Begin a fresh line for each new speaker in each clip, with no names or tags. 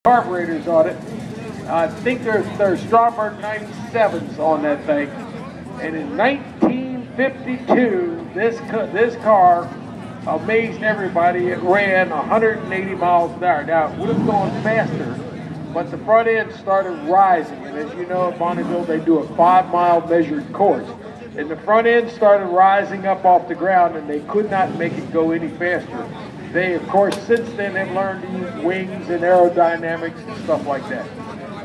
carburetors on it. I think there's Strawberry 97s on that thing. And in 1952, this car amazed everybody. It ran 180 miles an hour. Now, it would have gone faster, but the front end started rising. And as you know, at Bonneville, they do a 5-mile measured course. And the front end started rising up off the ground, and they could not make it go any faster. They, of course, since then have learned to use wings and aerodynamics and stuff like that.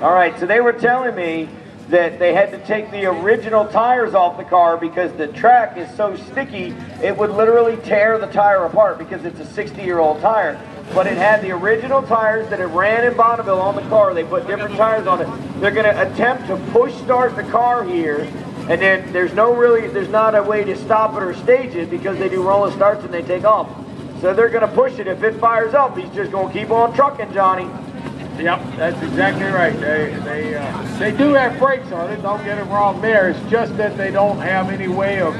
All right, so they were telling me that they had to take the original tires off the car because the track is so sticky, it would literally tear the tire apart because it's a 60-year-old tire. But it had the original tires that it ran in Bonneville on the car. They put different tires on it. They're going to attempt to push start the car here, and then there's not a way to stop it or stage it because they do roller starts and they take off. So they're going to push it. If it fires up, he's just going to keep on trucking, Johnny.
Yep, that's exactly right. They do have brakes on it, don't get it wrong there. It's just that they don't have any way of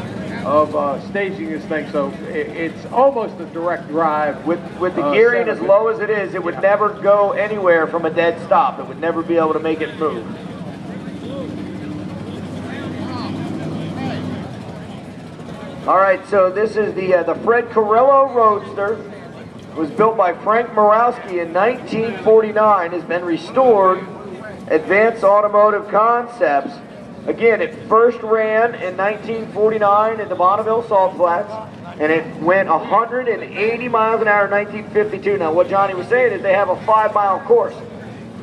staging this thing, so it's almost a direct drive.
With the gearing as low as it is, it would never go anywhere from a dead stop. It would never be able to make it move. All right, so this is the Fred Carrillo Roadster. It was built by Frank Morawski in 1949, has been restored. Advanced Automotive Concepts. Again, it first ran in 1949 at the Bonneville Salt Flats, and it went 180 miles an hour in 1952. Now, what Johnny was saying is they have a 5-mile course.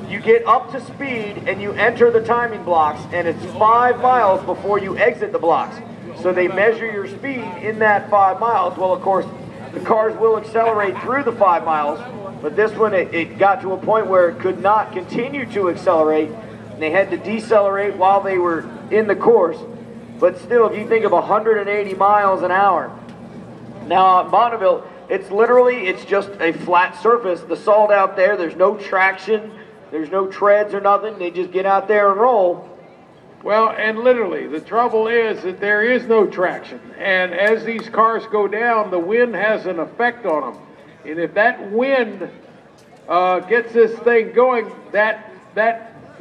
You get up to speed and you enter the timing blocks, and it's 5 miles before you exit the blocks. So they measure your speed in that 5 miles. Well, of course, the cars will accelerate through the 5 miles, but this one, it got to a point where it could not continue to accelerate, and they had to decelerate while they were in the course. But still, if you think of 180 miles an hour, now at Bonneville, it's just a flat surface. The salt out there, there's no traction, there's no treads or nothing. They just get out there and roll.
Well, and literally, the trouble is that there is no traction. And as these cars go down, the wind has an effect on them. And if that wind gets this thing going, that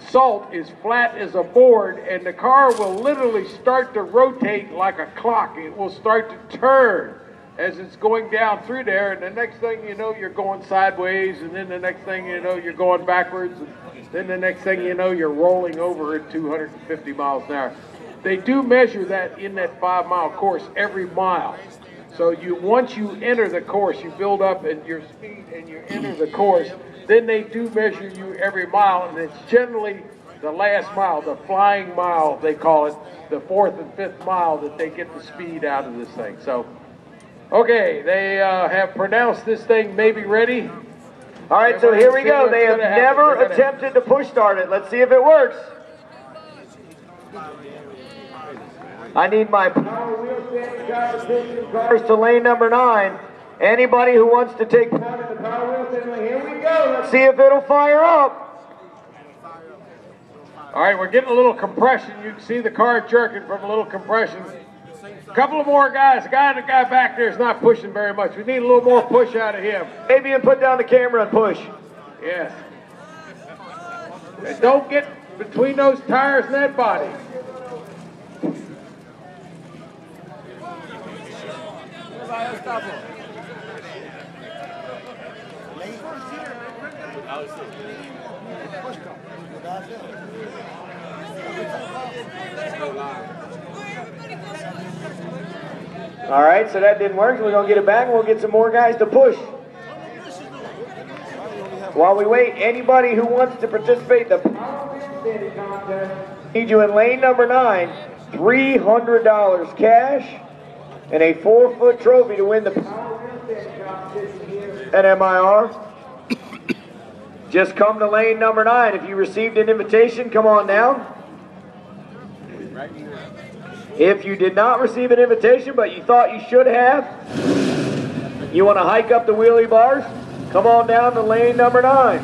salt is flat as a board, and the car will literally start to rotate like a clock. It will start to turn as it's going down through there, and the next thing you know, you're going sideways, and then the next thing you know, you're going backwards, and then the next thing you know, you're rolling over at 250 miles an hour. They do measure that in that 5-mile course every mile. So once you enter the course, you build up in your speed and you enter the course, then they do measure you every mile, and it's generally the last mile, the flying mile, they call it, the 4th and 5th mile that they get the speed out of this thing. So, okay, they have pronounced this thing maybe ready.
All right, so here we go. They have never attempted to push start it. Let's see if it works. I need my power wheel standing competition cars to lane number 9. Anybody who wants to take part in the power wheel standing, here we go. Let's see if it'll fire up.
All right, we're getting a little compression. You can see the car jerking from a little compression. A couple of more guys. The guy back there is not pushing very much. We need a little more push out of him.
Maybe you put down the camera and push.
Yes. And don't get between those tires and that body.
All right, so that didn't work. So we're going to get it back and we'll get some more guys to push. While we wait, anybody who wants to participate in the power wheel standing contest, need you in lane number 9, $300 cash and a 4-foot trophy to win the power wheel standing competition here at MIR. Just come to lane number 9. If you received an invitation, come on down. If you did not receive an invitation, but you thought you should have, you want to hike up the wheelie bars, come on down to lane number 9.